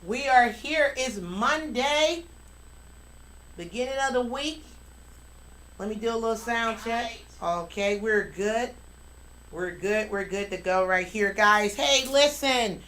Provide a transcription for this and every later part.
We are here. It's Monday, beginning of the week. Let me do a little sound check. Okay, we're good. We're good to go right here, guys. Hey, listen,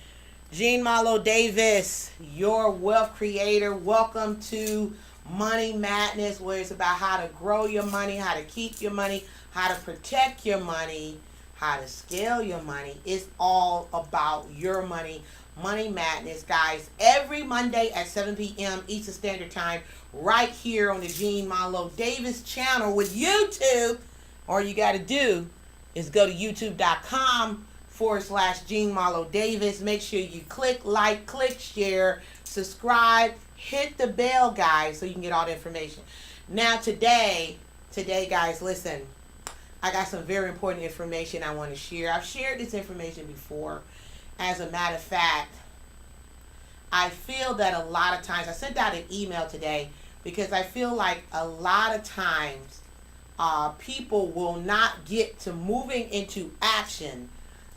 Marlo Davis, your wealth creator. Welcome to Money Madness, where it's about how to grow your money, how to keep your money, how to protect your money, how to scale your money. It's all about your money. Money Madness, guys, every Monday at 7 p.m. Eastern Standard Time, right here on the Marlo Davis channel with YouTube. All you got to do is go to youtube.com/Marlo Davis. Make sure you click like, click share, subscribe, hit the bell, guys, so you can get all the information. Now, today, guys, listen, I got some very important information I want to share. I've shared this information before. As a matter of fact, I feel that a lot of times, I sent out an email today because I feel like a lot of times people will not get to moving into action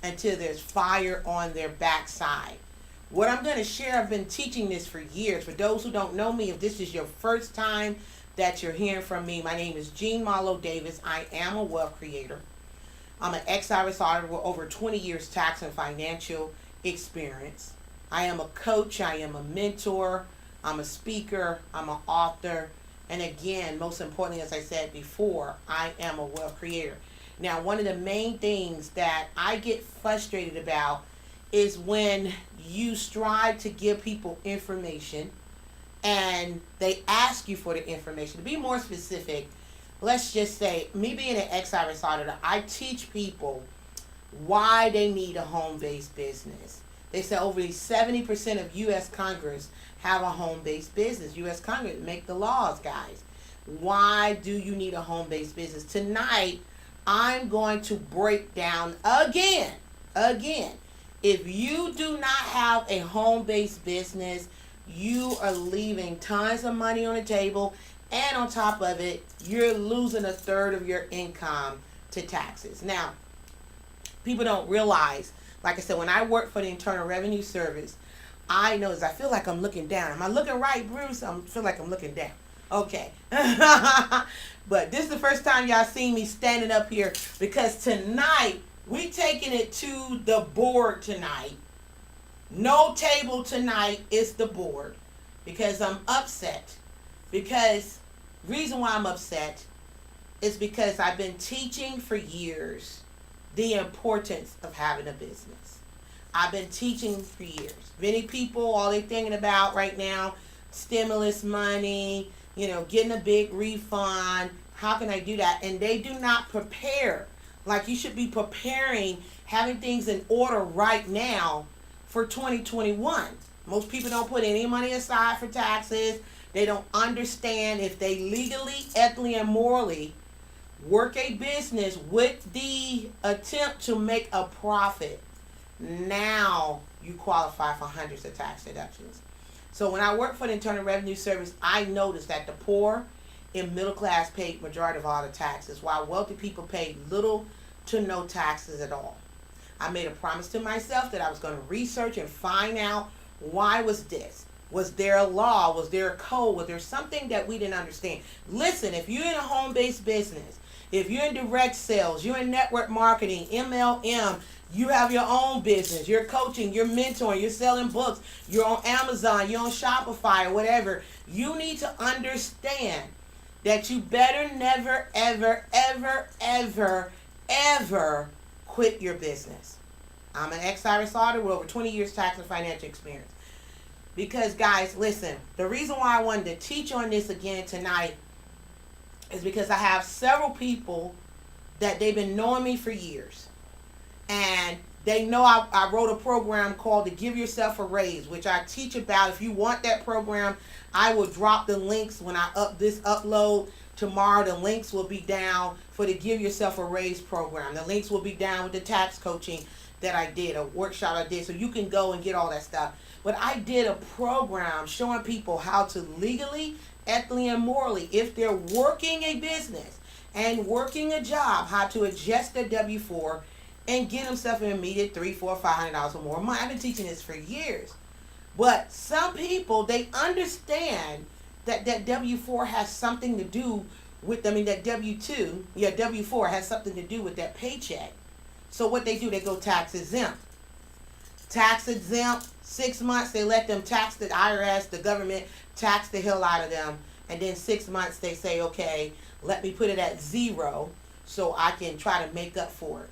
until there's fire on their backside. What I'm going to share, I've been teaching this for years. For those who don't know me, if this is your first time that you're hearing from me, my name is Marlo Davis. I am a wealth creator. I'm an ex-IRS auditor with over 20 years tax and financial experience. I am a coach. I am a mentor. I'm a speaker. I'm an author. And again, most importantly, as I said before, I am a wealth creator. Now, one of the main things that I get frustrated about is when you strive to give people information and they ask you for the information. To be more specific, let's just say, me being an ex-IRS auditor, I teach people why they need a home-based business. They say over 70% of U.S. Congress have a home-based business. U.S. Congress make the laws, guys. Why do you need a home-based business? Tonight, I'm going to break down again. If you do not have a home-based business, you are leaving tons of money on the table. And on top of it, you're losing a third of your income to taxes. Now, people don't realize, like I said, when I work for the Internal Revenue Service, I notice, I feel like I'm looking down. Am I looking right, Bruce? I feel like I'm looking down. Okay. But this is the first time y'all seen me standing up here, because tonight, we taking it to the board tonight. No table tonight, it's the board. Because I'm upset. Because reason why I'm upset is because I've been teaching for years the importance of having a business. I've been teaching for years. Many people, all they're thinking about right now, stimulus money, getting a big refund. How can I do that? And they do not prepare like you should be preparing, having things in order right now for 2021. Most people don't put any money aside for taxes. They don't understand if they legally, ethically, and morally work a business with the attempt to make a profit. Now you qualify for hundreds of tax deductions. So when I worked for the Internal Revenue Service, I noticed that the poor and middle class paid majority of all the taxes, while wealthy people paid little to no taxes at all. I made a promise to myself that I was going to research and find out Why was this? Was there a law? Was there a code? Was there something that we didn't understand? Listen, if you're in a home-based business, if you're in direct sales, you're in network marketing, MLM, you have your own business, you're coaching, you're mentoring, you're selling books, you're on Amazon, you're on Shopify or whatever, you need to understand that you better never, ever, ever, ever, ever quit your business. I'm an ex-Irish auditor with over 20 years tax and financial experience. Because, guys, listen, the reason why I wanted to teach on this again tonight is because I have several people that they've been knowing me for years. And they know I wrote a program called the Give Yourself a Raise, which I teach about. If you want that program, I will drop the links when I upload tomorrow. The links will be down for the Give Yourself a Raise program. The links will be down with the tax coaching that I did, a workshop I did, so you can go and get all that stuff. But I did a program showing people how to legally, ethically, and morally, if they're working a business and working a job, how to adjust their W-4 and get themselves an immediate $300, $400, $500 or more a month. I've been teaching this for years. But some people, they understand that W-4 has something to do with, that W-4 has something to do with that paycheck. So what they do, they go tax exempt. Tax exempt, 6 months, they let them tax the IRS, the government, tax the hell out of them. And then 6 months, they say, okay, let me put it at 0 so I can try to make up for it.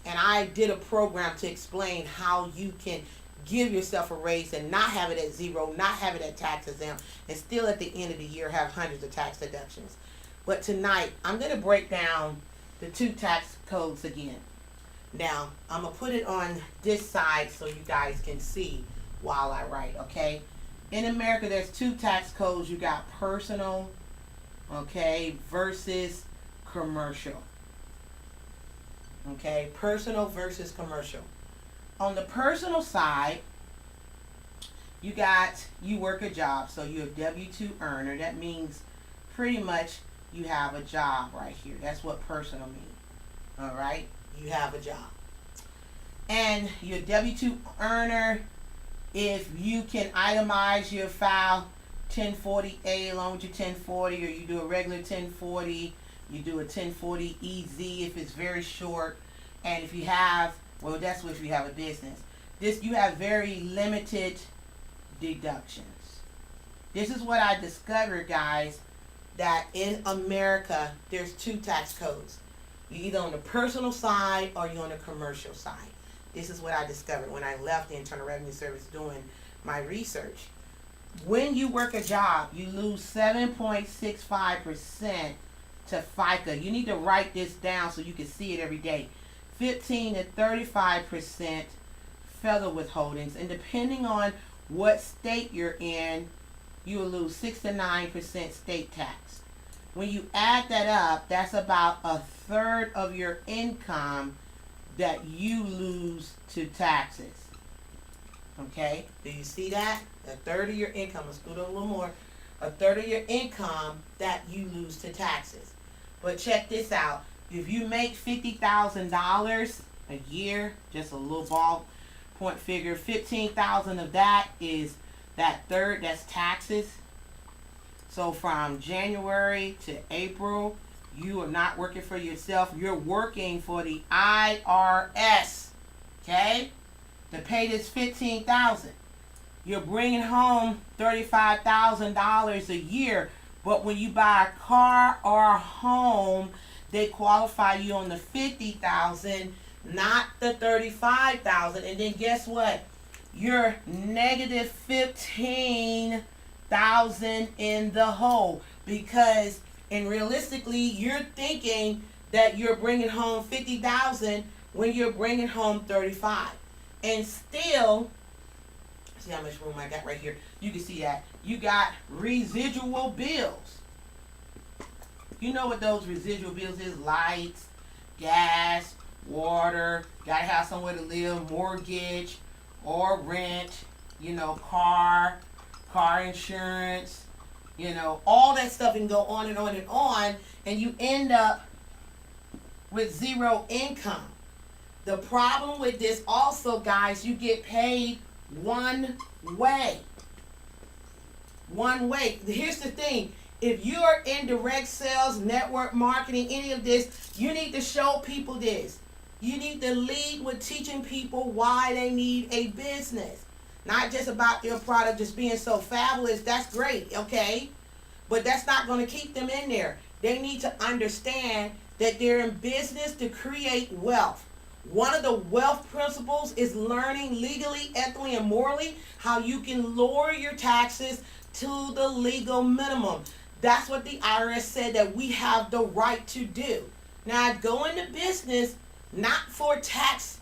And I did a program to explain how you can give yourself a raise and not have it at 0, not have it at tax exempt, and still at the end of the year have hundreds of tax deductions. But tonight, I'm going to break down the 2 tax codes again. Now, I'm going to put it on this side so you guys can see while I write, okay? In America, there's 2 tax codes. You got personal, okay, versus commercial. Okay, personal versus commercial. On the personal side, you work a job, so you're a W-2 earner. That means pretty much you have a job right here. That's what personal means. All right, you have a job. And you're a W-2 earner. If you can itemize your file 1040A along with your 1040, or you do a regular 1040, you do a 1040 EZ if it's very short. And if you have, well, that's what if you have a business. You have very limited deductions. This is what I discovered, guys, that in America, there's 2 tax codes. You're either on the personal side or you're on the commercial side. This is what I discovered when I left the Internal Revenue Service doing my research. When you work a job, you lose 7.65% to FICA. You need to write this down so you can see it every day. 15 to 35% federal withholdings, and depending on what state you're in, you will lose 6 to 9% state tax. When you add that up, that's about 1/3 of your income that you lose to taxes. Okay, do you see that? 1/3 of your income, let's go to a little more, 1/3 of your income that you lose to taxes. But check this out, if you make $50,000 a year, just a little ballpoint figure, 15,000 of that is that third, that's taxes. So from January to April, you are not working for yourself, you're working for the IRS, okay, to pay this $15,000. You're bringing home $35,000 a year, but when you buy a car or a home, they qualify you on the $50,000, not the $35,000. And then guess what? You're negative $15,000 in the hole, because realistically, you're thinking that you're bringing home $50,000 when you're bringing home $35,000. And still, see how much room I got right here. You can see that you got residual bills. You know what those residual bills is? Lights, gas, water, gotta have somewhere to live, mortgage or rent, car insurance, all that stuff can go on and on and on, and you end up with 0 income. The problem with this also, guys, you get paid one way. One way. Here's the thing. If you're in direct sales, network marketing, any of this, you need to show people this. You need to lead with teaching people why they need a business. Not just about your product just being so fabulous. That's great, okay? But that's not going to keep them in there. They need to understand that they're in business to create wealth. One of the wealth principles is learning legally, ethically, and morally how you can lower your taxes to the legal minimum. That's what the IRS said that we have the right to do. Now, I go into business not for tax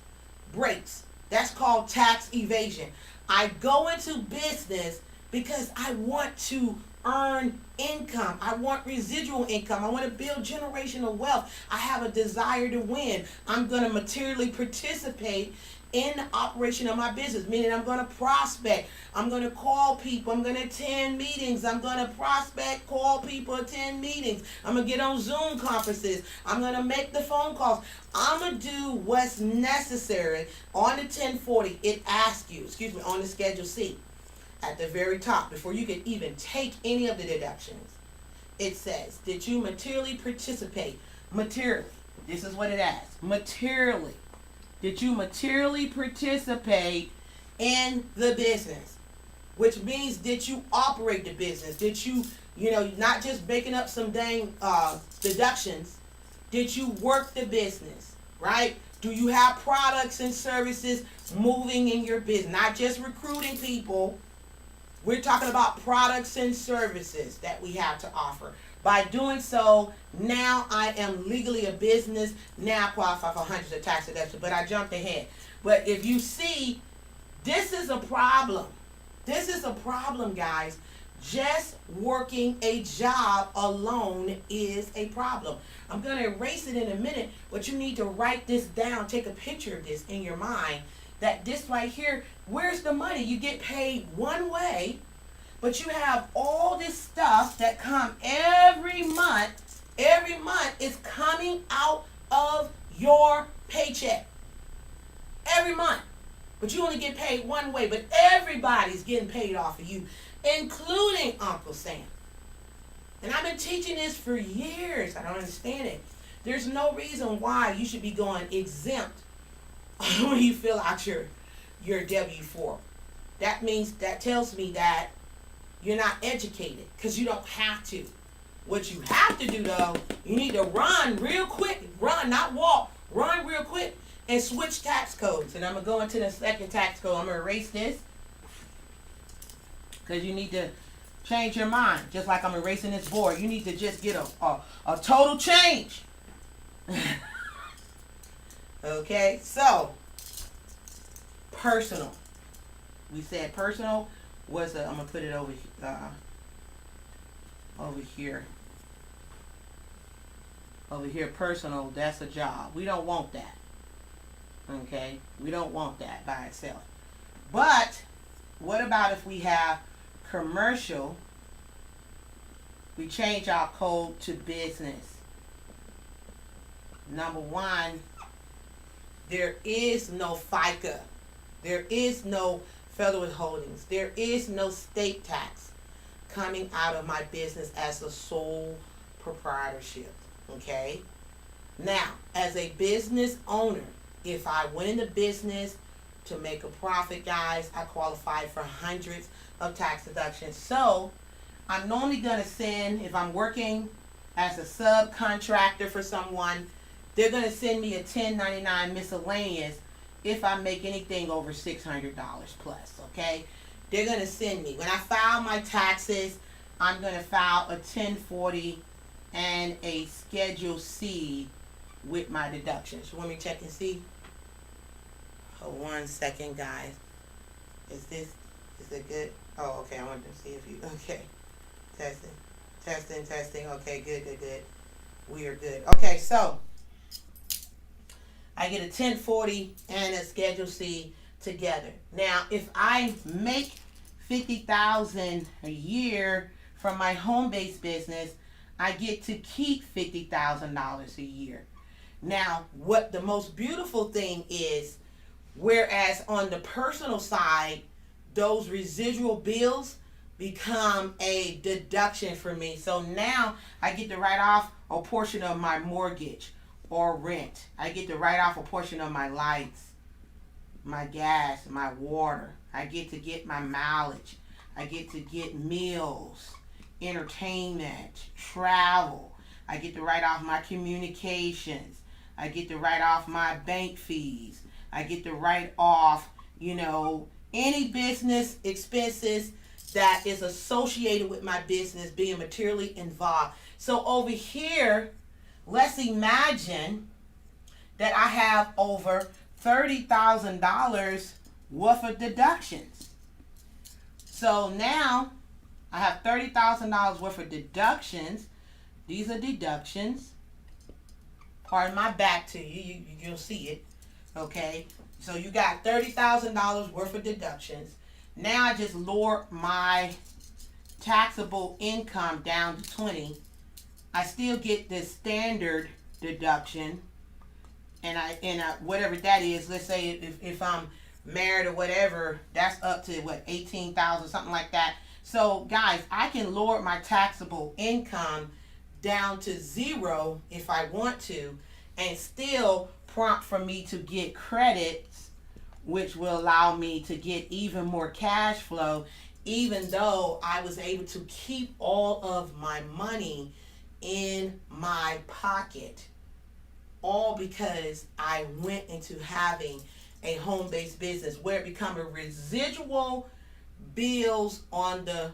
breaks. That's called tax evasion. I go into business because I want to earn income. I want residual income. I want to build generational wealth. I have a desire to win. I'm going to materially participate in the operation of my business, meaning I'm going to prospect. I'm going to call people. I'm going to attend meetings. I'm going to prospect, call people, attend meetings. I'm going to get on Zoom conferences. I'm going to make the phone calls. I'm going to do what's necessary. On the 1040, it asks you, on the Schedule C, at the very top, before you can even take any of the deductions, it says, did you materially participate? Materially. This is what it asks. Materially. Did you materially participate in the business? Which means, did you operate the business? Did you, not just making up some dang deductions. Did you work the business, right? Do you have products and services moving in your business? Not just recruiting people. We're talking about products and services that we have to offer. By doing so, now I am legally a business. Now I qualify for hundreds of tax deductions, but I jumped ahead. But if you see, this is a problem. This is a problem, guys. Just working a job alone is a problem. I'm going to erase it in a minute, but you need to write this down. Take a picture of this in your mind. That this right here, where's the money? You get paid one way, but you have all this stuff that come every month. Every month is coming out of your paycheck. Every month. But you only get paid one way, but everybody's getting paid off of you, including Uncle Sam. And I've been teaching this for years. I don't understand it. There's no reason why you should be going exempt when you fill out your W-4. That tells me that you're not educated, because you don't have to. What you have to do, though, you need to run real quick. Run, not walk. Run real quick and switch tax codes. And I'm going to go into the second tax code. I'm going to erase this because you need to change your mind. Just like I'm erasing this board. You need to just get a total change. Okay, so personal. We said personal was I'm gonna put it over here. Over here, personal. That's a job. We don't want that. Okay, we don't want that by itself. But what about if we have commercial? We change our code to business. Number one. There is no FICA. There is no federal withholdings. There is no state tax coming out of my business as a sole proprietorship. Okay? Now, as a business owner, if I went into business to make a profit, guys, I qualify for hundreds of tax deductions. So, I'm normally going to send, if I'm working as a subcontractor for someone, they're going to send me a 1099 miscellaneous if I make anything over $600 plus, okay? They're going to send me. When I file my taxes, I'm going to file a 1040 and a Schedule C with my deductions. You want me to check and see? Hold 1 second, guys. Is it good? Oh, okay. I wanted to see if you, okay. Testing. Okay, good. We are good. Okay, so I get a 1040 and a Schedule C together. Now, if I make $50,000 a year from my home-based business, I get to keep $50,000 a year. Now, what the most beautiful thing is, whereas on the personal side, those residual bills become a deduction for me. So now I get to write off a portion of my mortgage or rent. I get to write off a portion of my lights, my gas, my water. I get to get my mileage. I get to get meals, entertainment, travel. I get to write off my communications. I get to write off my bank fees. I get to write off, any business expenses that is associated with my business being materially involved. So over here, let's imagine that I have over $30,000 worth of deductions. So now I have $30,000 worth of deductions. These are deductions. Pardon my back to you. You'll see it. Okay. So you got $30,000 worth of deductions. Now I just lowered my taxable income down to 20. I still get the standard deduction, and whatever that is. Let's say if I'm married or whatever, that's up to what, 18,000, something like that. So guys, I can lower my taxable income down to 0 if I want to, and still prompt for me to get credits, which will allow me to get even more cash flow, even though I was able to keep all of my money in my pocket, all because I went into having a home-based business where it become a residual bills on the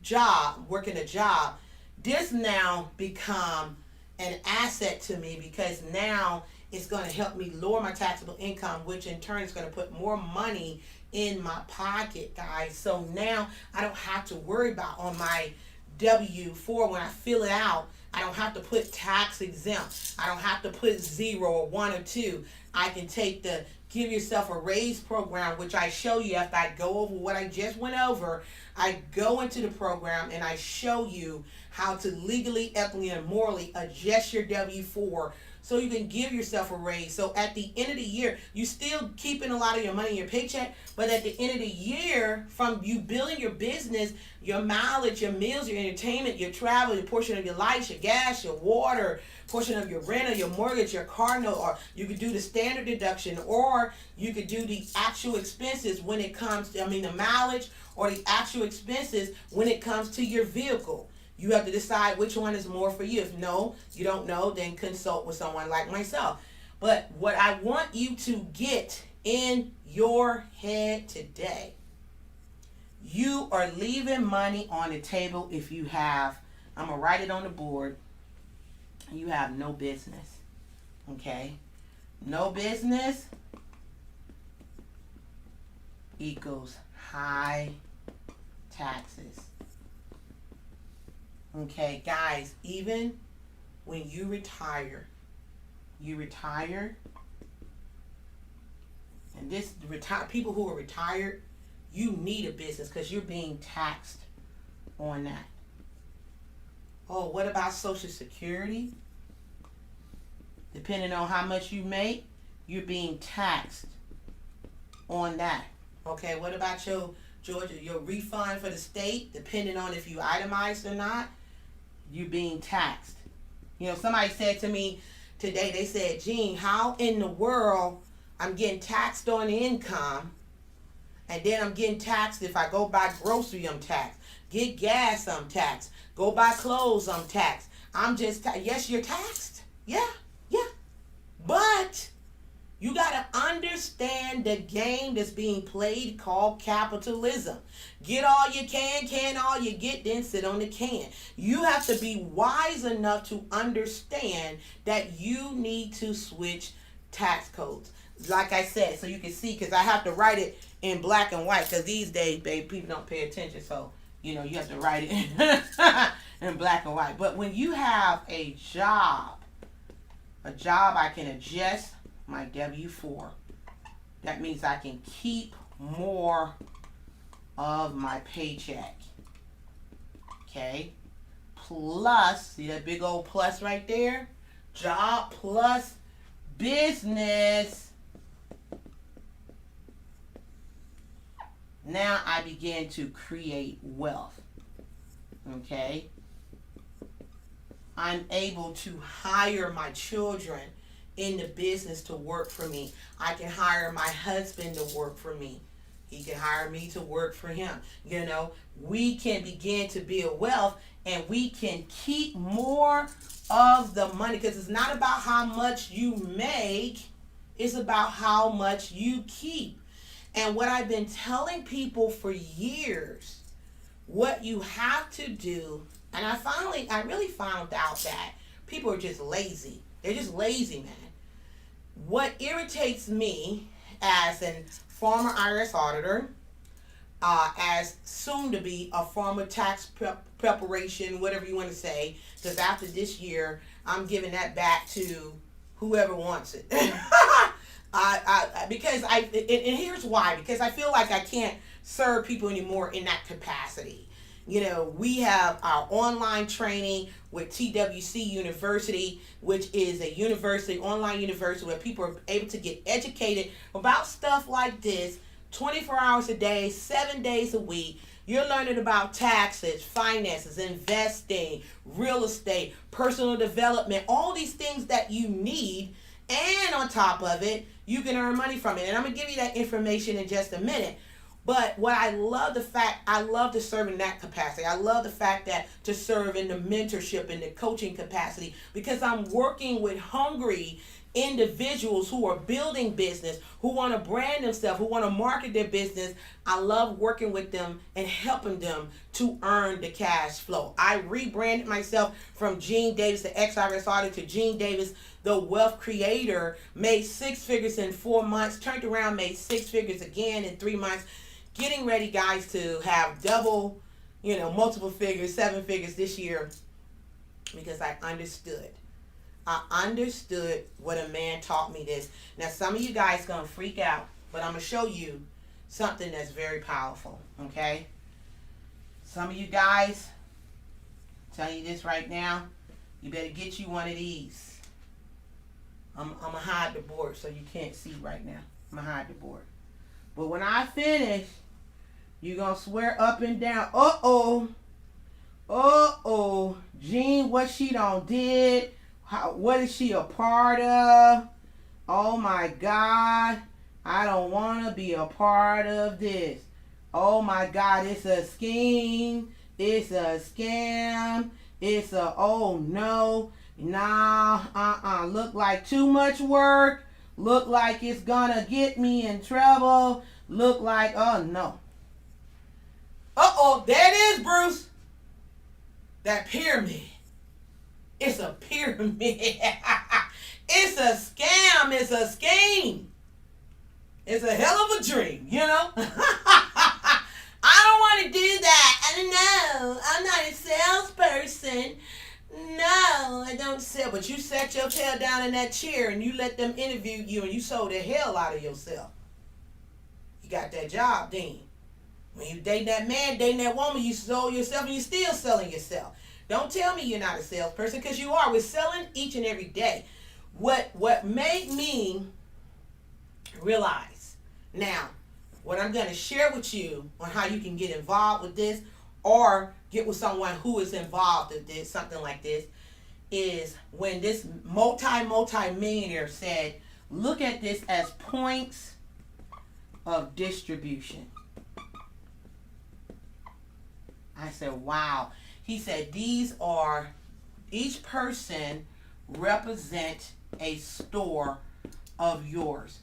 job, working a job. This now become an asset to me, because now it's going to help me lower my taxable income, which in turn is going to put more money in my pocket, guys. So now I don't have to worry about on my W-4 when I fill it out. I don't have to put tax exempt. I don't have to put 0 or 1 or 2. I can take the Give Yourself a Raise program, which I show you after I go over what I just went over. I go into the program and I show you how to legally, ethically, and morally adjust your W-4 so you can give yourself a raise. So at the end of the year, you still keeping a lot of your money in your paycheck, but at the end of the year, from you building your business, your mileage, your meals, your entertainment, your travel, your portion of your lights, your gas, your water, portion of your rent or your mortgage, your car note, or you could do the standard deduction, or you could do the actual expenses when it comes to, the mileage or the actual expenses when it comes to your vehicle. You have to decide which one is more for you. If you don't know, then consult with someone like myself. But what I want you to get in your head today, you are leaving money on the table if you have, I'm going to write it on the board, you have no business. Okay? No business equals high taxes. Okay, guys, even when you retire, and people who are retired, you need a business because you're being taxed on that. Oh, what about Social Security? Depending on how much you make, you're being taxed on that. Okay, what about your refund for the state? Depending on if you itemized or not, you're being taxed. Somebody said to me today, they said, Gene, how in the world I'm getting taxed on income, and then I'm getting taxed if I go buy grocery, I'm taxed. Get gas, I'm taxed. Go buy clothes, I'm taxed. I'm just yes, you're taxed. Yeah. But you got to understand the game that's being played called capitalism. Get all you can all you get, then sit on the can. You have to be wise enough to understand that you need to switch tax codes. Like I said, so you can see, because I have to write it in black and white, because these days, babe, people don't pay attention. So, you have to write it in black and white. But when you have a job I can adjust my W-4. That means I can keep more of my paycheck. Okay? Plus, see that big old plus right there? Job plus business. Now I began to create wealth. Okay? I'm able to hire my children in the business to work for me. I can hire my husband to work for me. He can hire me to work for him. You know, we can begin to build wealth, and we can keep more of the money, because it's not about how much you make, it's about how much you keep. And what I've been telling people for years, what you have to do, and I really found out that people are just lazy. They're just lazy, man. What irritates me as a former IRS auditor, as soon to be a former tax preparation, whatever you want to say, because after this year, I'm giving that back to whoever wants it. And here's why, because I feel like I can't serve people anymore in that capacity. You know, we have our online training with TWC University, which is a university, online university, where people are able to get educated about stuff like this 24 hours a day, 7 days a week. You're learning about taxes, finances, investing, real estate, personal development, all these things that you need. And on top of it, you can earn money from it. And I'm going to give you that information in just a minute. But what I love to serve in that capacity. I love the fact that to serve in the mentorship and the coaching capacity, because I'm working with hungry individuals who are building business, who want to brand themselves, who want to market their business. I love working with them and helping them to earn the cash flow. I rebranded myself from Gene Davis, the ex-IRS auditor, to Gene Davis, the wealth creator. Made 6 figures in 4 months, turned around, made 6 figures again in 3 months. Getting ready, guys, to have double, multiple figures, 7 figures this year, because I understood. I understood what a man taught me this. Now, some of you guys going to freak out, but I'm going to show you something that's very powerful, okay? Some of you guys, tell you this right now, you better get you one of these. I'm going to hide the board so you can't see right now. I'm going to hide the board. But when I finish, you're going to swear up and down, Jean, what she done did? What is she a part of? Oh my God, I don't want to be a part of this. Oh my God, it's a scheme. It's a scam. It's a, oh no. Nah, look like too much work. Look like it's gonna get me in trouble. Look like, oh no. There it is, Bruce. That pyramid. It's a pyramid. It's a scam. It's a scheme. It's a hell of a dream, I don't want to do that. No, I'm not a salesperson. No, I don't sell. But you sat your tail down in that chair and you let them interview you, and you sold the hell out of yourself. You got that job, Dean. When you dating that man, dating that woman, you sold yourself, and you're still selling yourself. Don't tell me you're not a salesperson, because you are. We're selling each and every day. What made me realize, now, what I'm going to share with you on how you can get involved with this, or get with someone who is involved with this, something like this, is when this multi-millionaire said, look at this as points of distribution. I said, wow. He said, each person represent a store of yours.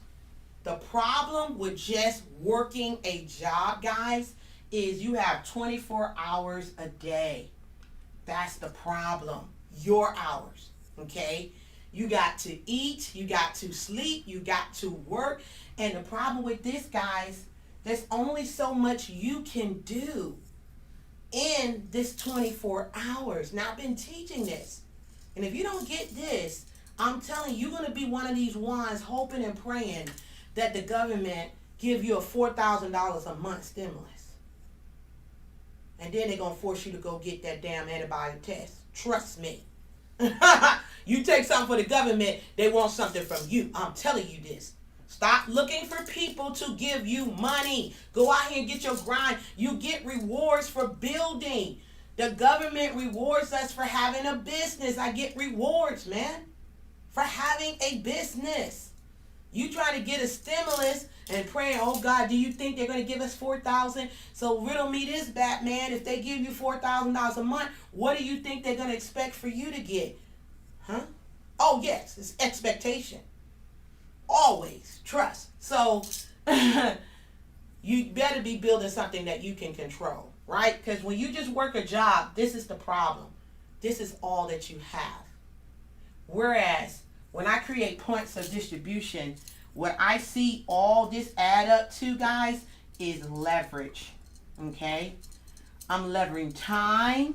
The problem with just working a job, guys, is you have 24 hours a day. That's the problem. Your hours, okay? You got to eat, you got to sleep, you got to work. And the problem with this, guys, there's only so much you can do in this 24 hours. Now, I've been teaching this. And if you don't get this, I'm telling you, you're going to be one of these ones hoping and praying that the government give you a $4,000 a month stimulus. And then they're going to force you to go get that damn antibiotic test. Trust me. You take something for the government, they want something from you. I'm telling you this. Stop looking for people to give you money. Go out here and get your grind. You get rewards for building. The government rewards us for having a business. I get rewards, man, for having a business. You try to get a stimulus and praying, oh God, do you think they're going to give us $4,000? So riddle me this, Batman. If they give you $4,000 a month, what do you think they're going to expect for you to get? Huh? Oh, yes, it's expectation. Always trust. So you better be building something that you can control, right? Because when you just work a job, this is the problem. This is all that you have. Whereas when I create points of distribution, what I see all this add up to, guys, is leverage. Okay? I'm leveraging time,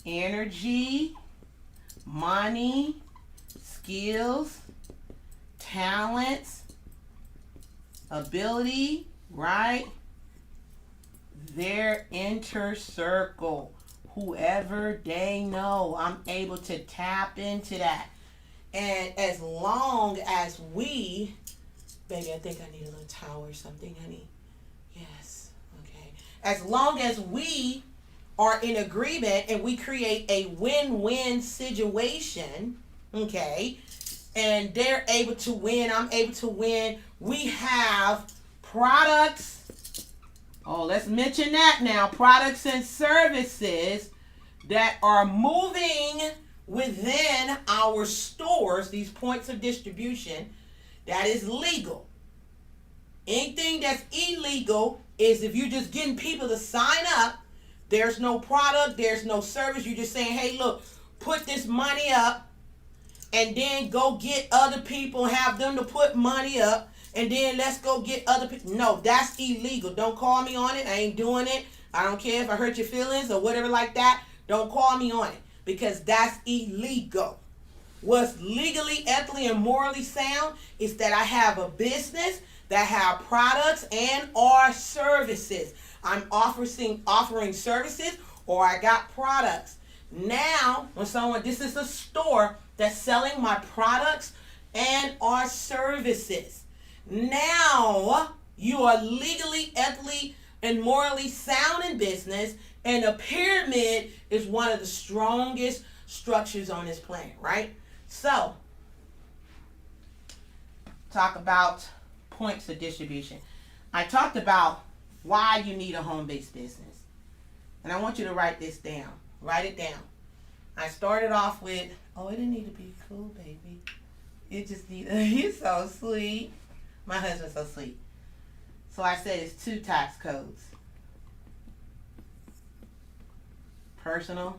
energy, money, skills, talents, ability, right? Their inner circle. Whoever they know, I'm able to tap into that. And as long as we, baby, I think I need a little towel or something, honey. Yes, okay. As long as we are in agreement and we create a win-win situation, okay, and they're able to win, I'm able to win, we have products, oh, let's mention that now, products and services that are moving within our stores, these points of distribution, that is legal. Anything that's illegal is if you're just getting people to sign up, there's no product, there's no service, you're just saying, hey, look, put this money up, and then go get other people, have them to put money up, and then let's go get other people. No, that's illegal. Don't call me on it. I ain't doing it. I don't care if I hurt your feelings or whatever like that. Don't call me on it, because that's illegal. What's legally, ethically, and morally sound is that I have a business that have products and or services. I'm offering services, or I got products. Now, when someone, this is a store that's selling my products and or services. Now, you are legally, ethically, and morally sound in business, and a pyramid is one of the strongest structures on this planet, right? So, talk about points of distribution. I talked about why you need a home-based business. And I want you to write this down. Write it down. I started off with, oh, it didn't need to be cool, baby. It just needed, you're so sweet. My husband's so sweet. So I said it's 2 tax codes. Personal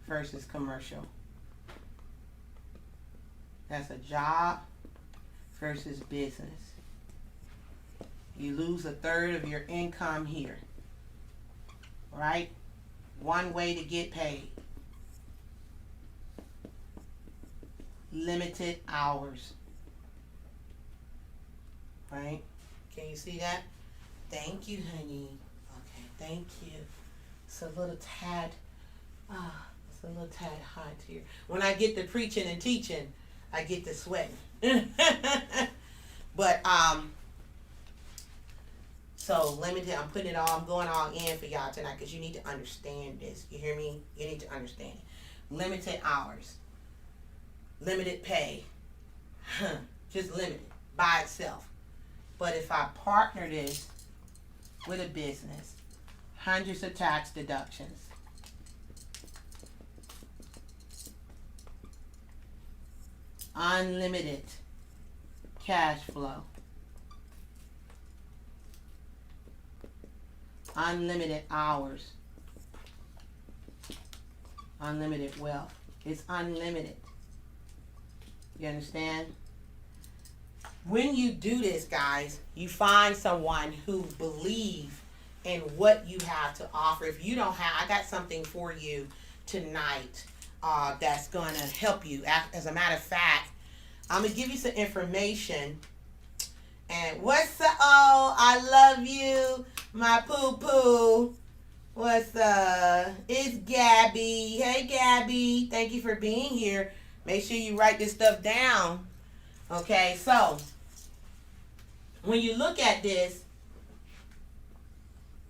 versus commercial. That's a job versus business. You lose 1/3 of your income here, right? One way to get paid. Limited hours, right? Can you see that? Thank you, honey. Okay, thank you. It's a little tad, it's a little tad hot here. When I get to preaching and teaching, I get to sweating. But so limited, I'm putting it all, I'm going all in for y'all tonight, because you need to understand this. You hear me? You need to understand it. Limited hours. Limited pay. Just limited by itself. But if I partner this with a business, hundreds of tax deductions. Unlimited cash flow. Unlimited hours. Unlimited wealth. It's unlimited. You understand? When you do this, guys, you find someone who believes in what you have to offer. If you don't have, I got something for you tonight that's going to help you. As a matter of fact, I'm going to give you some information. And what's up? Oh, I love you, my poo-poo. What's up? It's Gabby. Hey, Gabby. Thank you for being here. Make sure you write this stuff down. Okay, so when you look at this,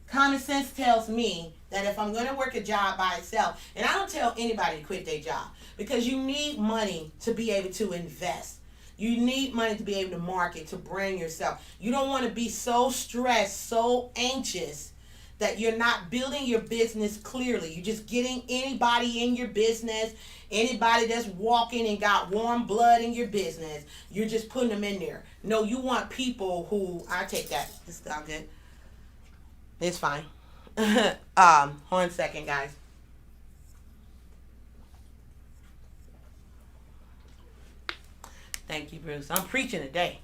common sense tells me that if I'm going to work a job by itself, and I don't tell anybody to quit their job, because you need money to be able to invest. You need money to be able to market, to brand yourself. You don't want to be so stressed, so anxious that you're not building your business clearly. You're just getting anybody in your business, anybody that's walking and got warm blood in your business. You're just putting them in there. No, you want people who, I take that. It's all good. It's fine. 1 second, guys. Thank you, Bruce. I'm preaching today.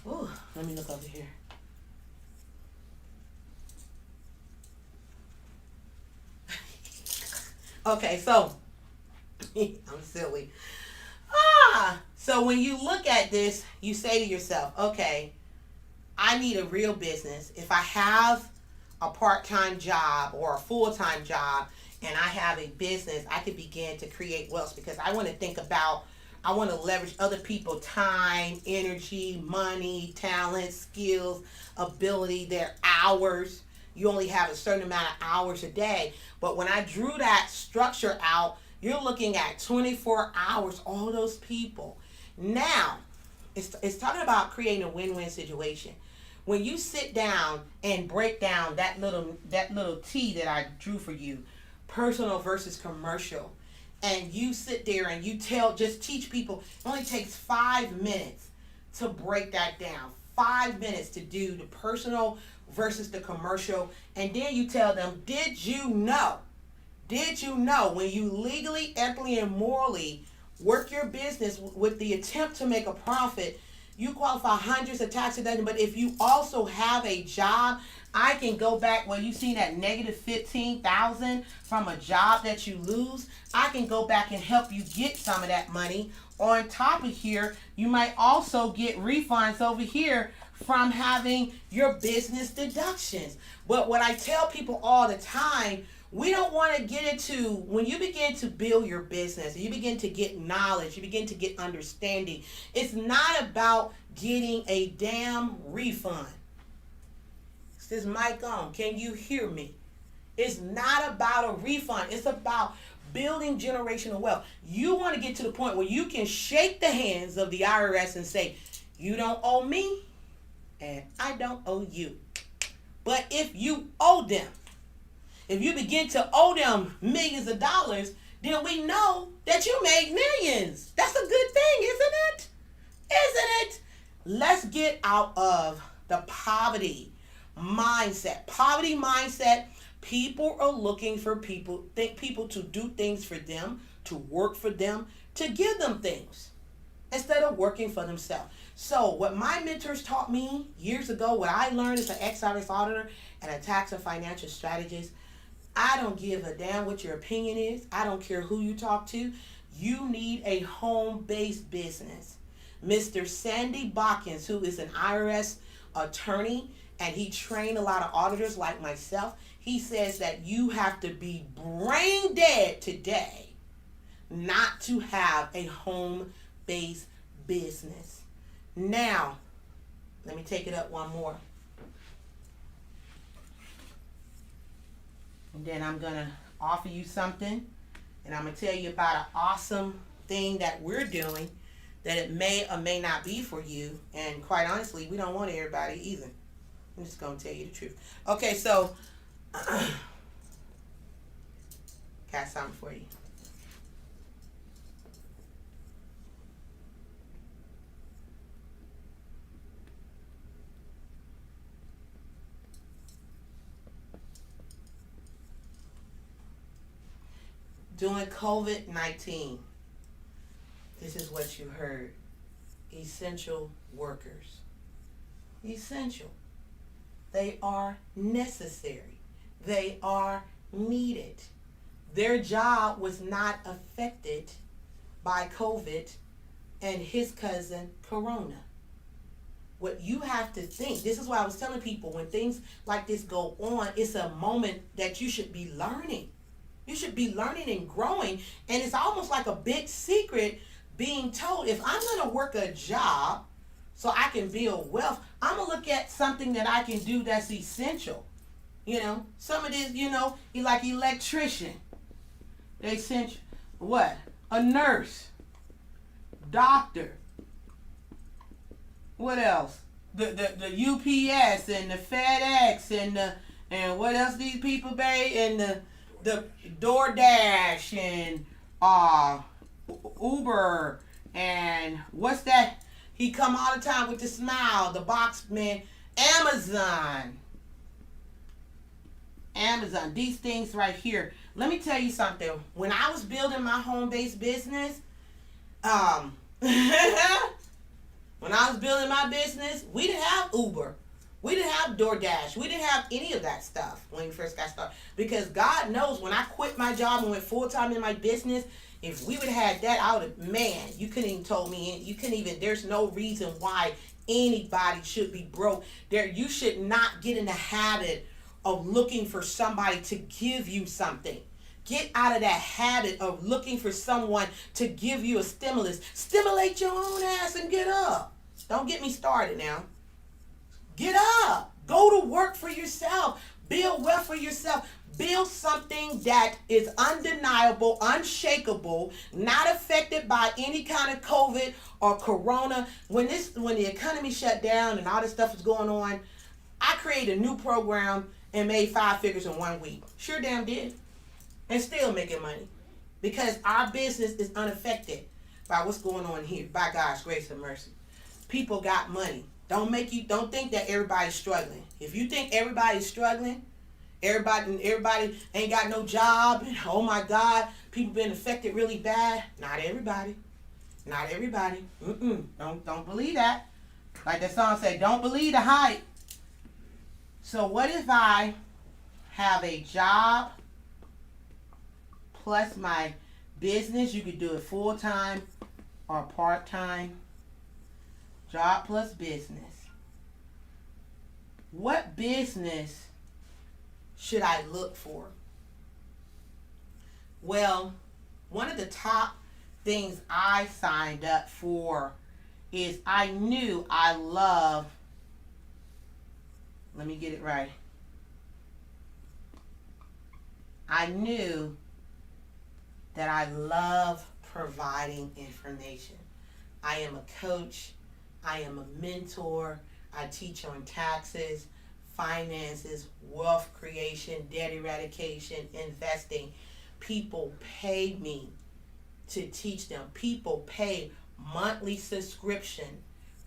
Ooh, let me look over here. Okay, so I'm silly. So when you look at this, you say to yourself, okay, I need a real business. If I have a part-time job or a full-time job and I have a business, I could begin to create wealth, because I want to leverage other people's time, energy, money, talent, skills, ability, their hours. You only have a certain amount of hours a day. But when I drew that structure out, you're looking at 24 hours, all those people. Now, it's talking about creating a win-win situation. When you sit down and break down that little T that I drew for you, personal versus commercial, and you sit there and you just teach people, it only takes 5 minutes to break that down. 5 minutes to do the personal versus the commercial, and then you tell them, did you know when you legally, ethically, and morally work your business with the attempt to make a profit, you qualify hundreds of tax deductions. But if you also have a job, I can go back where you see that negative 15,000 from a job that you lose. I can go back and help you get some of that money. On top of here, you might also get refunds over here from having your business deductions. But what I tell people all the time, we don't want to get into, when you begin to build your business, you begin to get knowledge, you begin to get understanding, it's not about getting a damn refund. Is this mic on? Can you hear me? It's not about a refund. It's about building generational wealth. You want to get to the point where you can shake the hands of the IRS and say, you don't owe me and I don't owe you. But if you owe them, if you begin to owe them millions of dollars, then we know that you made millions. That's a good thing, isn't it? Isn't it? Let's get out of the poverty mindset. Poverty mindset, people are looking for people to do things for them, to work for them, to give them things, instead of working for themselves. So what my mentors taught me years ago, what I learned as an ex-IRS auditor and a tax and financial strategist, I don't give a damn what your opinion is. I don't care who you talk to. You need a home-based business. Mr. Sandy Botkins, who is an IRS attorney, and he trained a lot of auditors like myself, he says that you have to be brain dead today not to have a home-based business. Now, let me take it up one more. And then I'm going to offer you something, and I'm going to tell you about an awesome thing that we're doing that it may or may not be for you. And quite honestly, we don't want everybody either. I'm just going to tell you the truth. Okay, so got something for you. During COVID-19, this is what you heard. Essential workers. Essential. They are necessary. They are needed. Their job was not affected by COVID and his cousin, Corona. What you have to think, this is why I was telling people, when things like this go on, it's a moment that you should be learning. You should be learning and growing, and it's almost like a big secret being told if I'm going to work a job so I can build wealth, I'm going to look at something that I can do that's essential. You know, some of this, you know, like electrician. They essential. What? A nurse. Doctor. What else? The UPS and the FedEx and what else these people pay, and the DoorDash and Uber, and what's that? He come all the time with the smile, the box man. Amazon, these things right here. Let me tell you something. When I was building my home-based business, when I was building my business, we didn't have Uber. We didn't have DoorDash. We didn't have any of that stuff when we first got started. Because God knows when I quit my job and went full-time in my business, if we would have had that, I would have, man, you couldn't even told me, you couldn't even, there's no reason why anybody should be broke. You should not get in the habit of looking for somebody to give you something. Get out of that habit of looking for someone to give you a stimulus. Stimulate your own ass and get up. Don't get me started now. Get up. Go to work for yourself. Build wealth for yourself. Build something that is undeniable, unshakable, not affected by any kind of COVID or Corona. When the economy shut down and all this stuff was going on, I created a new program and made 5 figures in 1 week. Sure damn did. And still making money. Because our business is unaffected by what's going on here. By God's grace and mercy. People got money. Don't think that everybody's struggling. If you think everybody's struggling, everybody ain't got no job, and oh my God, people been affected really bad. Not everybody. Not everybody. Don't believe that. Like that song say, don't believe the hype. So what if I have a job plus my business? You could do it full-time or part-time. Job plus business. What business should I look for? Well, one of the top things I signed up for is I knew I love, let me get it right. I knew that I love providing information. I am a coach. I am a mentor. I teach on taxes, finances, wealth creation, debt eradication, investing. People pay me to teach them. People pay monthly subscription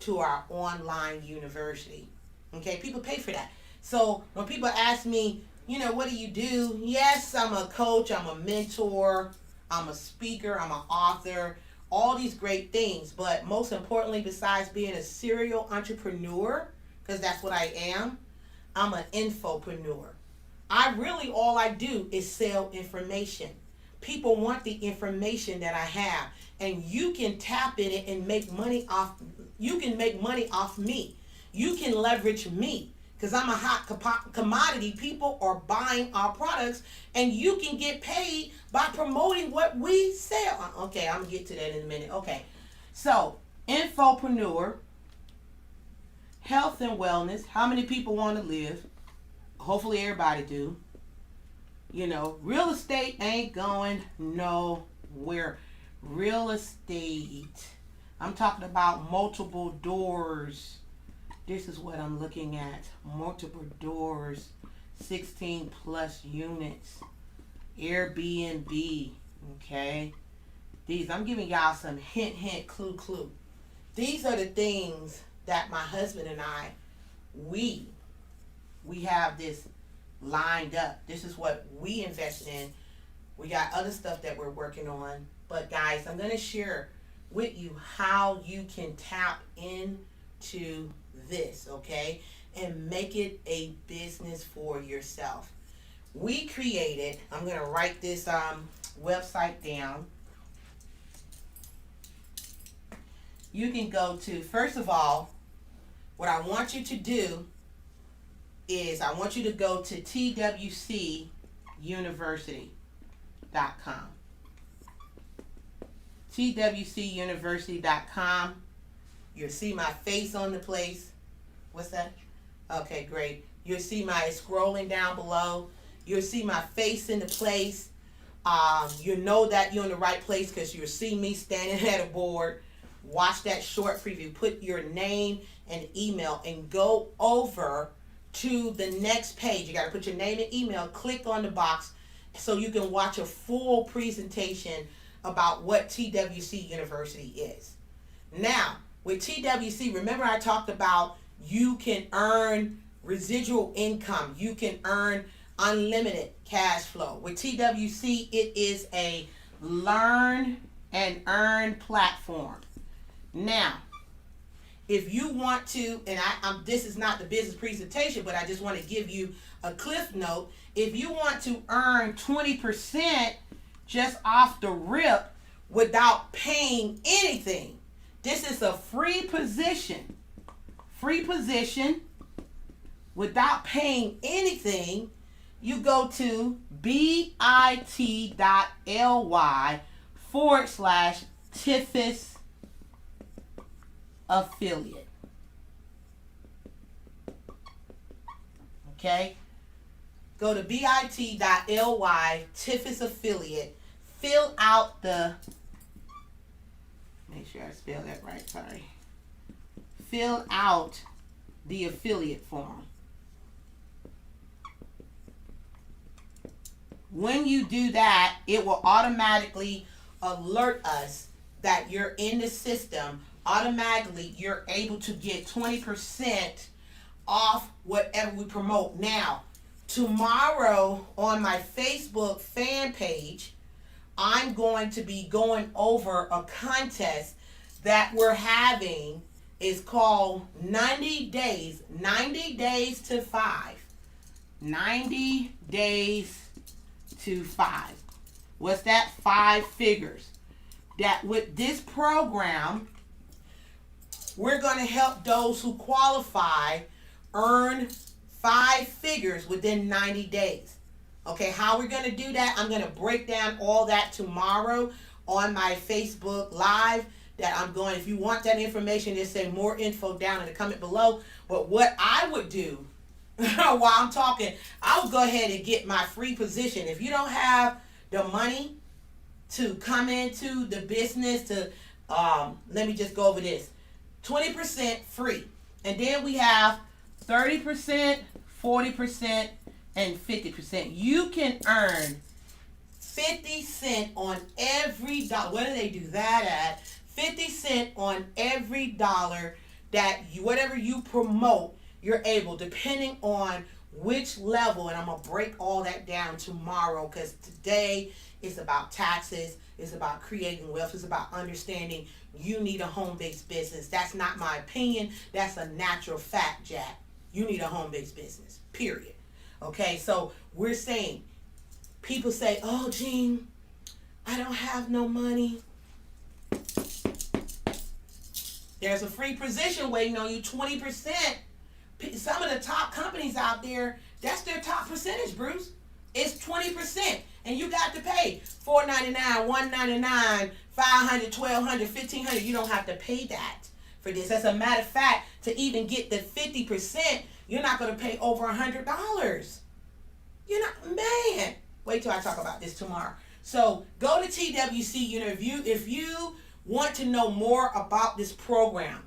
to our online university. Okay, people pay for that. So when people ask me, what do you do? Yes, I'm a coach, I'm a mentor, I'm a speaker, I'm an author, all these great things. But most importantly, besides being a serial entrepreneur, because that's what I am, I'm an infopreneur. All I do is sell information. People want the information that I have, and you can tap in it and make money off. You can make money off me. You can leverage me because I'm a hot commodity. People are buying our products, and you can get paid by promoting what we sell. Okay, I'm gonna get to that in a minute. Okay, so infopreneur, health and wellness. How many people want to live? Hopefully everybody do. Real estate ain't going nowhere. Real estate. I'm talking about multiple doors. This is what I'm looking at. Multiple doors. 16 plus units. Airbnb. Okay. I'm giving y'all some hint, clue. These are the things that my husband and I, we have this lined up. This is what we invested in. We got other stuff that we're working on. But guys, I'm going to share with you how you can tap into this, okay? And make it a business for yourself. We created, I'm going to write this website down. You can go to, first of all, what I want you to do is I want you to go to TWC University.com. TWCUniversity.com. You'll see my face on the place. What's that? Okay, great. You'll see my scrolling down below. You'll see my face in the place. You know that you're in the right place because you'll see me standing at a board. Watch that short preview. Put your name and email and go over to the next page. You got to put your name and email. Click on the box so you can watch a full presentation about what TWC University is. Now, with TWC, remember I talked about you can earn residual income. You can earn unlimited cash flow. With TWC, it is a learn and earn platform. Now, if you want to, and this is not the business presentation, but I just want to give you a cliff note. If you want to earn 20% just off the rip without paying anything, this is a free position. Free position without paying anything. You go to bit.ly/TFIS affiliate. Okay? Go to bit.ly TFIS affiliate. Fill out the, make sure I spell that right, sorry. Fill out the affiliate form. When you do that, it will automatically alert us that you're in the system. Automatically, you're able to get 20% off whatever we promote. Now, tomorrow on my Facebook fan page, I'm going to be going over a contest that we're having. Is called 90 days. 90 days to 5. 90 days to 5. What's that? 5 figures. That with this program, we're going to help those who qualify earn 5 figures within 90 days. Okay, how we're going to do that, I'm going to break down all that tomorrow on my Facebook Live. That I'm going, if you want that information, just say more info down in the comment below. But what I would do while I'm talking, I would go ahead and get my free position. If you don't have the money to come into the business to, let me just go over this. 20% free. And then we have 30%, 40%, and 50%. You can earn 50 cents on every dollar. Where do they do that at? 50 cents on every dollar that you, whatever you promote, you're able, depending on which level. And I'm going to break all that down tomorrow, because today is about taxes. It's about creating wealth. It's about understanding you need a home-based business. That's not my opinion. That's a natural fact, Jack. You need a home-based business, period. Okay, so we're saying, people say, oh, Jean, I don't have no money. There's a free position waiting on you, 20%. Some of the top companies out there, that's their top percentage, Bruce. It's 20%. And you got to pay $4.99, $1.99, $500, $1,200, $1,500. You don't have to pay that for this. As a matter of fact, to even get the 50%, you're not going to pay over $100. You're not, man. Wait till I talk about this tomorrow. So go to TWC University. If you want to know more about this program,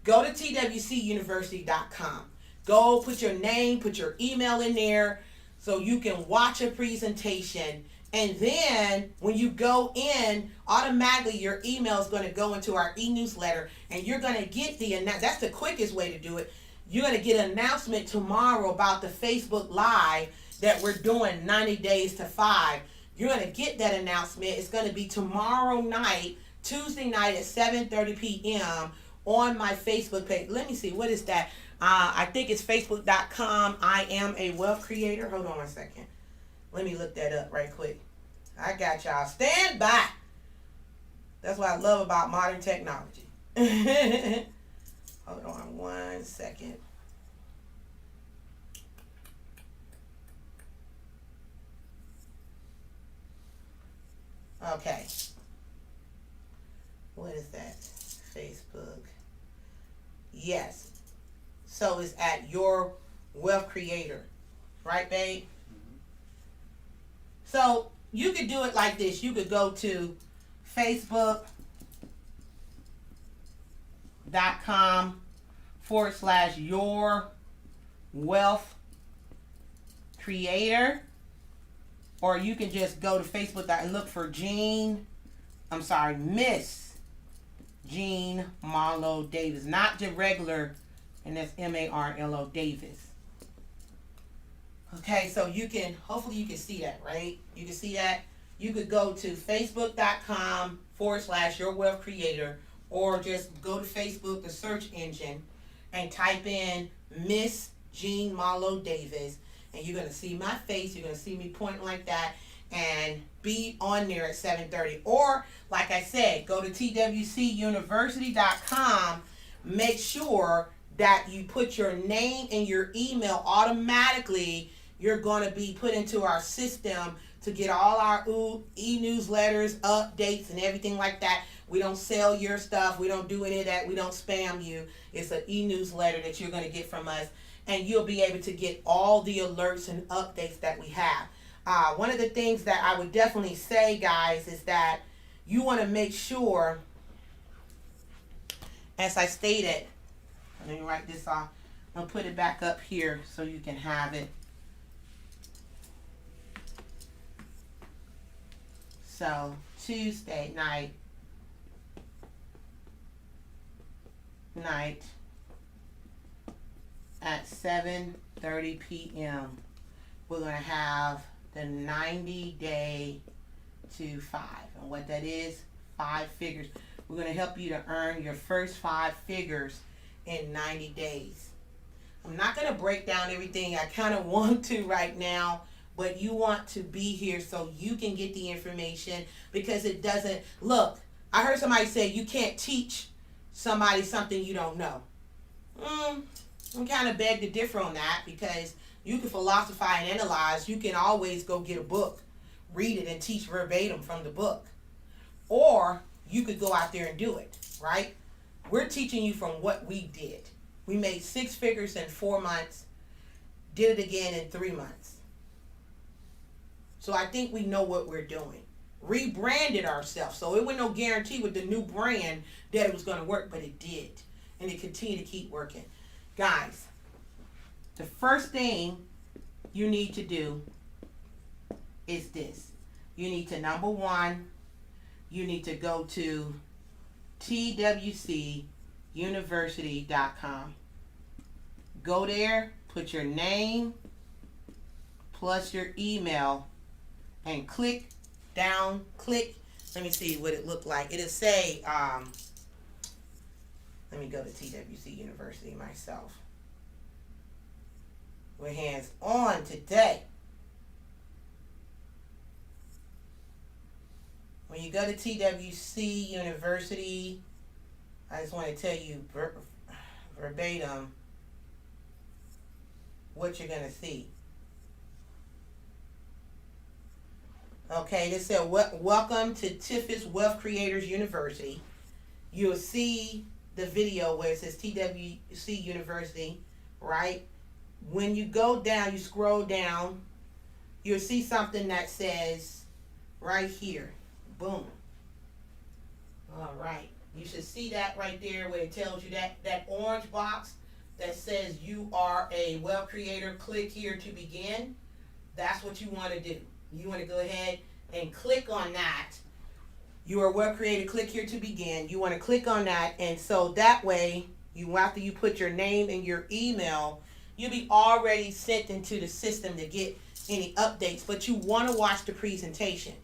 go to TWCUniversity.com. Go put your name, put your email in there so you can watch a presentation. And then when you go in, automatically your email is going to go into our e-newsletter, and you're going to get that's the quickest way to do it. You're going to get an announcement tomorrow about the Facebook Live that we're doing 90 days to 5. You're going to get that announcement. It's going to be tomorrow night, Tuesday night at 7:30 p.m. on my Facebook page. Let me see, what is that? I think it's facebook.com. I am a wealth creator. Hold on one second. Let me look that up right quick. I got y'all. Stand by. That's what I love about modern technology. Hold on one second. Okay. Yes. So it's at Your Wealth Creator. Right, babe? So you could do it like this. You could go to Facebook.com/Your Wealth Creator. Or you can just go to Facebook and look for Miss Jean Marlo Davis. Not the regular, and that's Marlo Davis. Okay, so hopefully you can see that, right? You can see that. You could go to Facebook.com/Your Wealth Creator, or just go to Facebook, the search engine, and type in Miss Jean Marlo Davis, and you're going to see my face. You're going to see me pointing like that, and be on there at 7:30. Or, like I said, go to TWCUniversity.com. Make sure that you put your name and your email automatically. You're going to be put into our system to get all our e-newsletters, updates, and everything like that. We don't sell your stuff. We don't do any of that. We don't spam you. It's an e-newsletter that you're going to get from us, and you'll be able to get all the alerts and updates that we have. One of the things that I would definitely say, guys, is that you want to make sure, as I stated, let me write this off. I'll put it back up here so you can have it. So, Tuesday night at 7:30 p.m. we're going to have the 90 day to 5. And what that is, 5 figures. We're going to help you to earn your first 5 figures in 90 days. I'm not going to break down everything. I kind of want to right now, but you want to be here so you can get the information, because it doesn't, look, I heard somebody say you can't teach somebody something you don't know. I'm kind of beg to differ on that, because you can philosophize and analyze. You can always go get a book, read it, and teach verbatim from the book. Or you could go out there and do it, right? We're teaching you from what we did. We made 6 figures in 4 months, did it again in 3 months. So I think we know what we're doing. Rebranded ourselves. So it was no guarantee with the new brand that it was going to work, but it did. And it continued to keep working. Guys, the first thing you need to do is this. You need to, number one, you need to go to TWCUniversity.com. Go there, put your name plus your email, and click, let me see what it looked like. It'll say, let me go to TWC University myself. We're hands on today. When you go to TWC University, I just want to tell you verbatim what you're going to see. Okay, this said, welcome to TWC Wealth Creators University. You'll see the video where it says TWC University, right? When you go down, you scroll down, you'll see something that says right here, boom. All right, you should see that right there where it tells you that orange box that says you are a wealth creator. Click here to begin. That's what you want to do. You want to go ahead and click on that. You are a wealth creator. Click here to begin. You want to click on that, and so that way, after you put your name and your email, you'll be already sent into the system to get any updates. But you want to watch the presentation.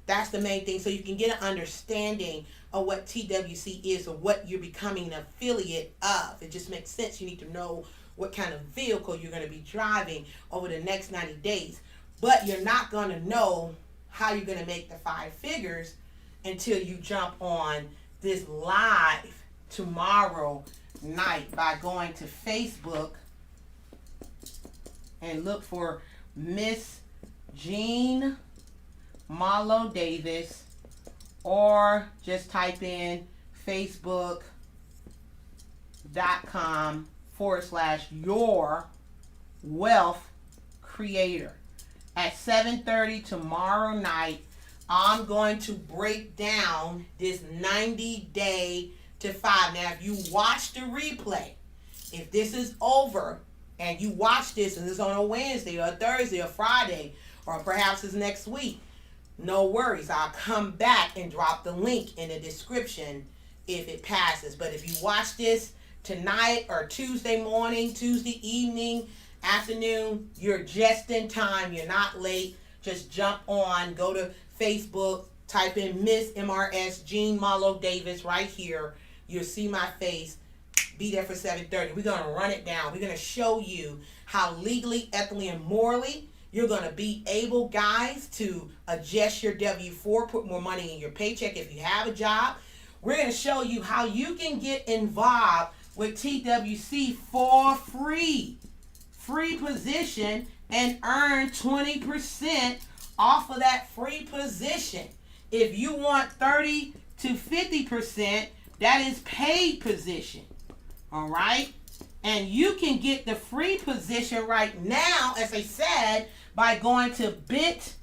That's the main thing, so you can get an understanding of what TWC is or what you're becoming an affiliate of. It just makes sense. You need to know what kind of vehicle you're going to be driving over the next 90 days. But you're not going to know how you're going to make the 5 figures until you jump on this live tomorrow night by going to Facebook and look for Miss Jean Marlo Davis, or just type in Facebook your wealth creator. At 7:30 tomorrow night, I'm going to break down this 90-day to 5. Now, if you watch the replay, if this is over and you watch this and it's on a Wednesday or a Thursday or Friday, or perhaps it's next week, no worries. I'll come back and drop the link in the description if it passes. But if you watch this tonight or Tuesday morning, Tuesday evening, afternoon, you're just in time. You're not late. Just jump on, go to Facebook, type in Miss MRS Jean Marlo Davis right here. You'll see my face. Be there for 7:30. We're going to run it down. We're going to show you how legally, ethically, and morally you're going to be able, guys, to adjust your W-4, put more money in your paycheck if you have a job. We're going to show you how you can get involved with TWC for free. Free position and earn 20% off of that free position. If you want 30 to 50%, that is paid position. All right? And you can get the free position right now, as I said, by going to bit.ly/TFIS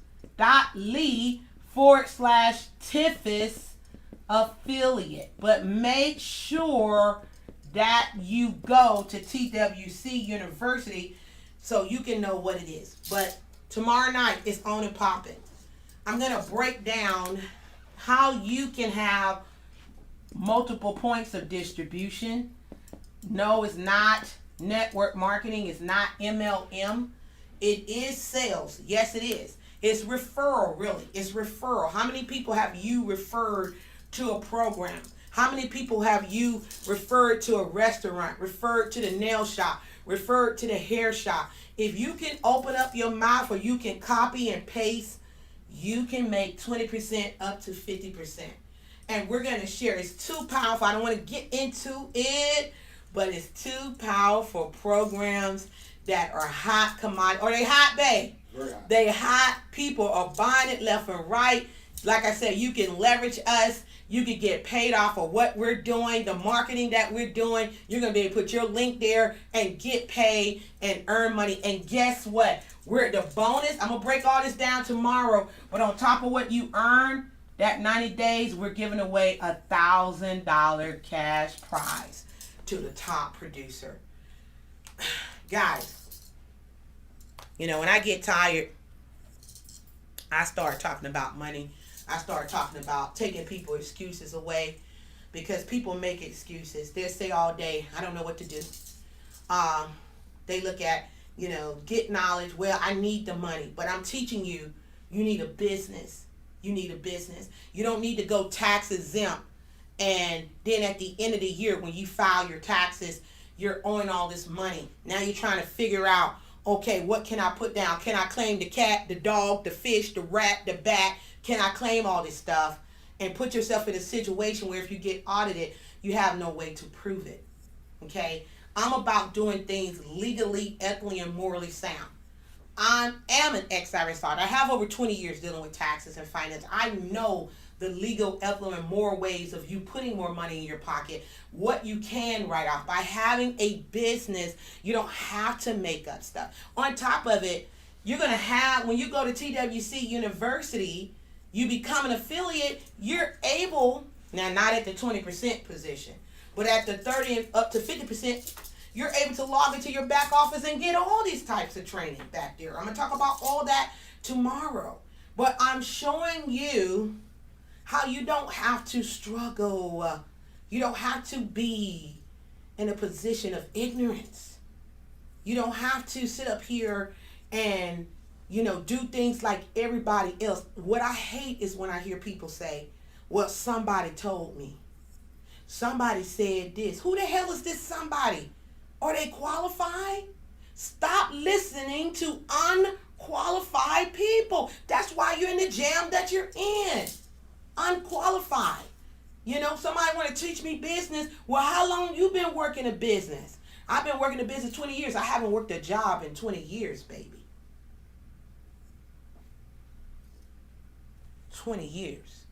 affiliate. But make sure that you go to TWC University so you can know what it is. But tomorrow night it's on and popping. I'm going to break down how you can have multiple points of distribution. No, it's not network marketing. It's not MLM. It is sales. Yes, it is. It's referral, really. It's referral. How many people have you referred to a program? How many people have you referred to a restaurant, referred to the nail shop, referred to the hair shop? If you can open up your mouth or you can copy and paste, you can make 20% up to 50%. And we're going to share. It's too powerful. I don't want to get into it, but it's too powerful programs that are hot commodity. Or they hot, babe. They hot. People are buying it left and right. Like I said, you can leverage us. You can get paid off of what we're doing, the marketing that we're doing. You're going to be able to put your link there and get paid and earn money. And guess what? We're the bonus. I'm going to break all this down tomorrow. But on top of what you earn, that 90 days, we're giving away $1,000 cash prize to the top producer. Guys, you know, when I get tired, I start talking about money. I start talking about taking people's excuses away, because people make excuses. They'll say all day, I don't know what to do. They look at, you know, get knowledge. Well, I need the money, but I'm teaching you, you need a business. You need a business. You don't need to go tax exempt. And then at the end of the year, when you file your taxes, you're owing all this money. Now you're trying to figure out, okay, what can I put down? Can I claim the cat, the dog, the fish, the rat, the bat? Can I claim all this stuff? And put yourself in a situation where if you get audited, you have no way to prove it. Okay? I'm about doing things legally, ethically, and morally sound. I am an ex-IRS auditor. I have over 20 years dealing with taxes and finance. I know the legal, ethical, and moral ways of you putting more money in your pocket, what you can write off. By having a business, you don't have to make up stuff. On top of it, you're going to have, when you go to TWC University, you become an affiliate, you're able, now not at the 20% position, but at the 30 and up to 50%, you're able to log into your back office and get all these types of training back there. I'm going to talk about all that tomorrow. But I'm showing you how you don't have to struggle. You don't have to be in a position of ignorance. You don't have to sit up here and, you know, do things like everybody else. What I hate is when I hear people say, well, somebody told me. Somebody said this. Who the hell is this somebody? Are they qualified? Stop listening to unqualified people. That's why you're in the jam that you're in. Unqualified. You know, somebody want to teach me business. Well, how long you been working a business? I've been working a business 20 years. I haven't worked a job in 20 years, baby. 20 years.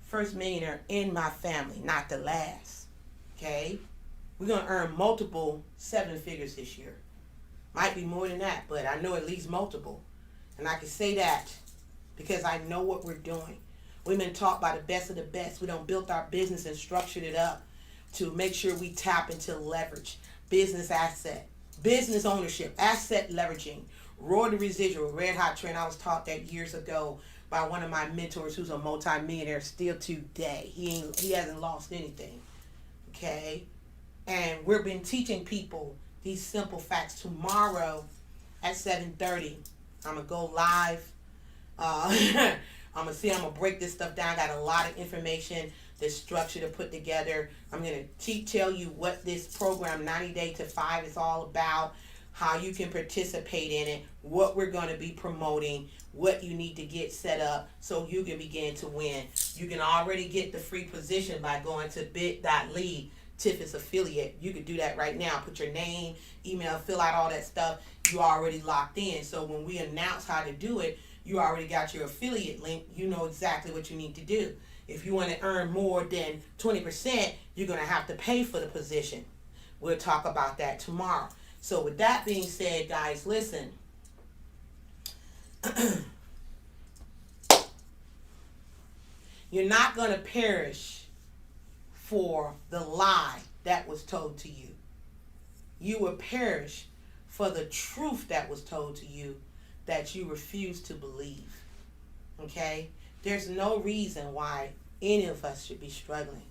First millionaire in my family, not the last. Okay? We're going to earn multiple 7 figures this year. Might be more than that, but I know at least multiple. And I can say that because I know what we're doing. We've been taught by the best of the best. We done built our business and structured it up to make sure we tap into leverage, business asset, business ownership, asset leveraging, royalty residual, red hot trend. I was taught that years ago by one of my mentors who's a multi-millionaire still today. He hasn't lost anything. Okay? And we've been teaching people these simple facts. Tomorrow at 7:30, I'm going to go live. I'm going to break this stuff down. I got a lot of information, the structure to put together. I'm going to tell you what this program, 90 Day to 5, is all about, how you can participate in it, what we're going to be promoting, what you need to get set up so you can begin to win. You can already get the free position by going to bit.ly Tiff's affiliate. You can do that right now. Put your name, email, fill out all that stuff. You already locked in. So when we announce how to do it, you already got your affiliate link. You know exactly what you need to do. If you want to earn more than 20%, you're going to have to pay for the position. We'll talk about that tomorrow. So with that being said, guys, listen. You're not going to perish for the lie that was told to you. You will perish for the truth that was told to you that you refuse to believe. Okay? There's no reason why any of us should be struggling.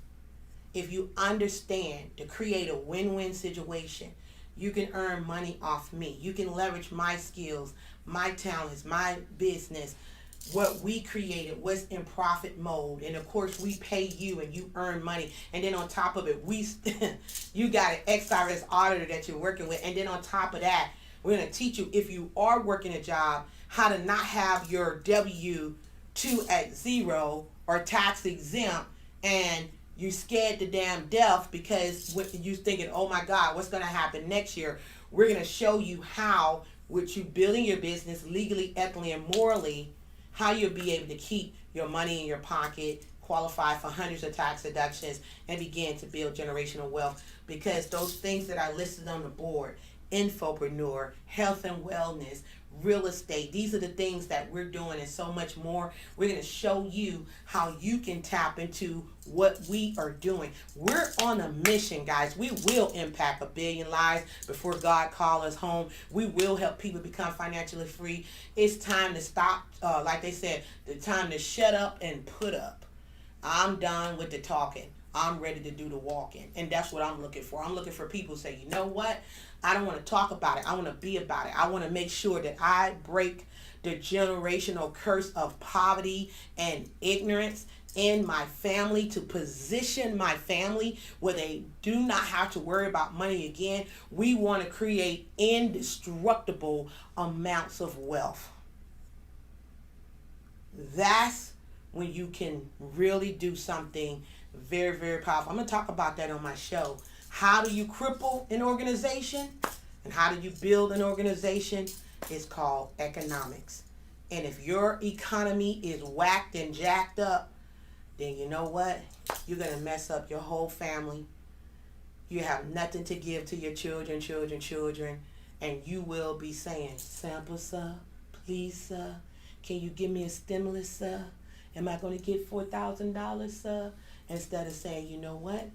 If you understand to create a win-win situation, you can earn money off me. You can leverage my skills, my talents, my business, what we created, what's in profit mode. And of course, we pay you and you earn money. And then on top of it, you got an XRS auditor that you're working with. And then on top of that, we're going to teach you, if you are working a job, how to not have your W-2 at 0 or tax exempt, and you scared to damn death because you're thinking, oh my God, what's going to happen next year? We're going to show you how, with you building your business legally, ethically, and morally, how you'll be able to keep your money in your pocket, qualify for hundreds of tax deductions, and begin to build generational wealth. Because those things that I listed on the board, Infopreneur, health and wellness, real estate, these are the things that we're doing and so much more. We're going to show you how you can tap into what we are doing. We're on a mission, guys. We will impact 1 billion lives before God calls us home. We will help people become financially free. It's time to stop, like they said, the time to shut up and put up. I'm done with the talking. I'm ready to do the walking. And that's what I'm looking for. I'm looking for people who say, you know what? I don't want to talk about it. I want to be about it. I want to make sure that I break the generational curse of poverty and ignorance in my family, to position my family where they do not have to worry about money again. We want to create indestructible amounts of wealth. That's when you can really do something very, very powerful. I'm going to talk about that on my show. How do you cripple an organization and how do you build an organization? It's called economics. And if your economy is whacked and jacked up, then you know what? You're going to mess up your whole family. You have nothing to give to your children, and you will be saying, sample, sir, please, sir, can you give me a stimulus, sir? Am I going to get $4,000, sir? Instead of saying, you know what?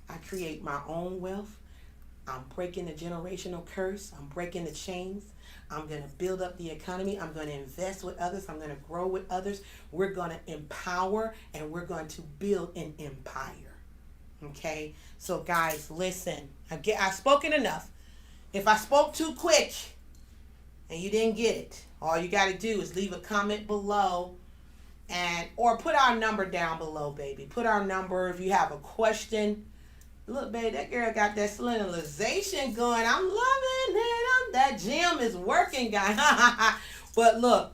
I create my own wealth. I'm breaking the generational curse. I'm breaking the chains. I'm going to build up the economy. I'm going to invest with others. I'm going to grow with others. We're going to empower, and we're going to build an empire. Okay? So, guys, listen. I've spoken enough. If I spoke too quick and you didn't get it, all you got to do is leave a comment below, or put our number down below, baby. Put our number if you have a question. Look, baby, that girl got that salinization going. I'm loving it. That gym is working, guys. But look,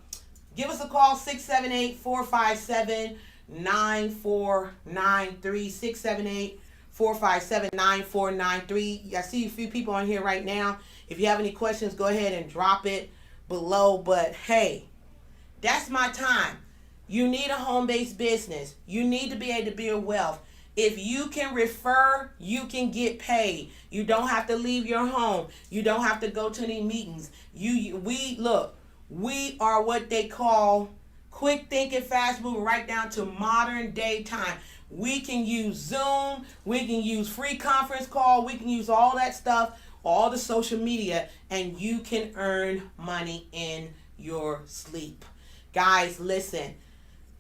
give us a call, 678-457-9493, 678-457-9493. I see a few people on here right now. If you have any questions, go ahead and drop it below. But, hey, that's my time. You need a home-based business. You need to be able to build wealth. If you can refer, you can get paid. You don't have to leave your home. You don't have to go to any meetings. We are what they call quick thinking, fast moving, right down to modern day time. We can use Zoom, we can use free conference call, we can use all that stuff, all the social media, and you can earn money in your sleep. Guys, listen,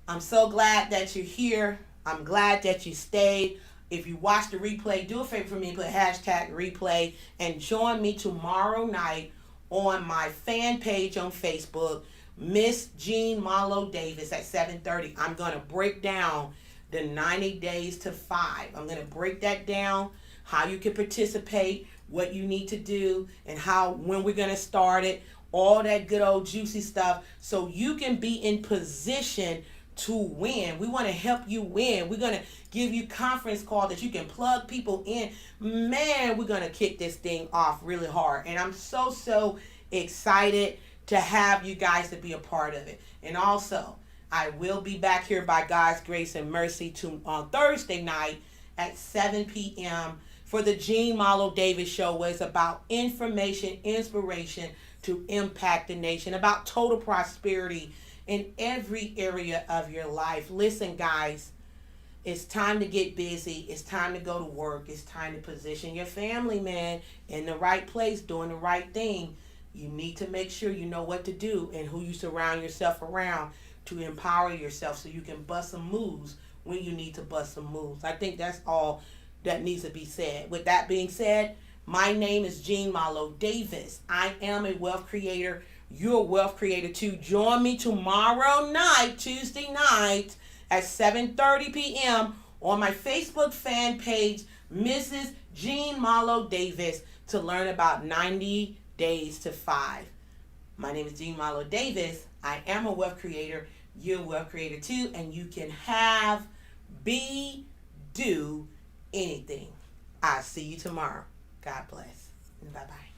I'm so glad that you're here. I'm glad that you stayed. If you watch the replay, do a favor for me, put hashtag replay, and join me tomorrow night on my fan page on Facebook, Miss Jean Marlo Davis at 7:30. I'm going to break down the 90 days to 5. I'm going to break that down, how you can participate, what you need to do, and when we're going to start it, all that good old juicy stuff, so you can be in position to win. We want to help you win. We're going to give you conference call that you can plug people in. Man, we're going to kick this thing off really hard. And I'm so excited to have you guys to be a part of it. And also, I will be back here by God's grace and mercy on Thursday night at 7 p.m. for the Jean Marlo Davis Show, where it's about information, inspiration to impact the nation, about total prosperity in every area of your life. Listen, guys, it's time to get busy. It's time to go to work. It's time to position your family, man, in the right place, doing the right thing. You need to make sure you know what to do and who you surround yourself around to empower yourself so you can bust some moves when you need to bust some moves. I think that's all that needs to be said. With that being said, my name is Jean Marlo Davis. I am a wealth creator. You're a wealth creator too. Join me tomorrow night, Tuesday night at 7:30 p.m. on my Facebook fan page, Mrs. Jean Marlo Davis, to learn about 90 days to 5. My name is Jean Marlo Davis. I am a wealth creator. You're a wealth creator too, and you can do anything. I'll see you tomorrow. God bless. Bye-bye.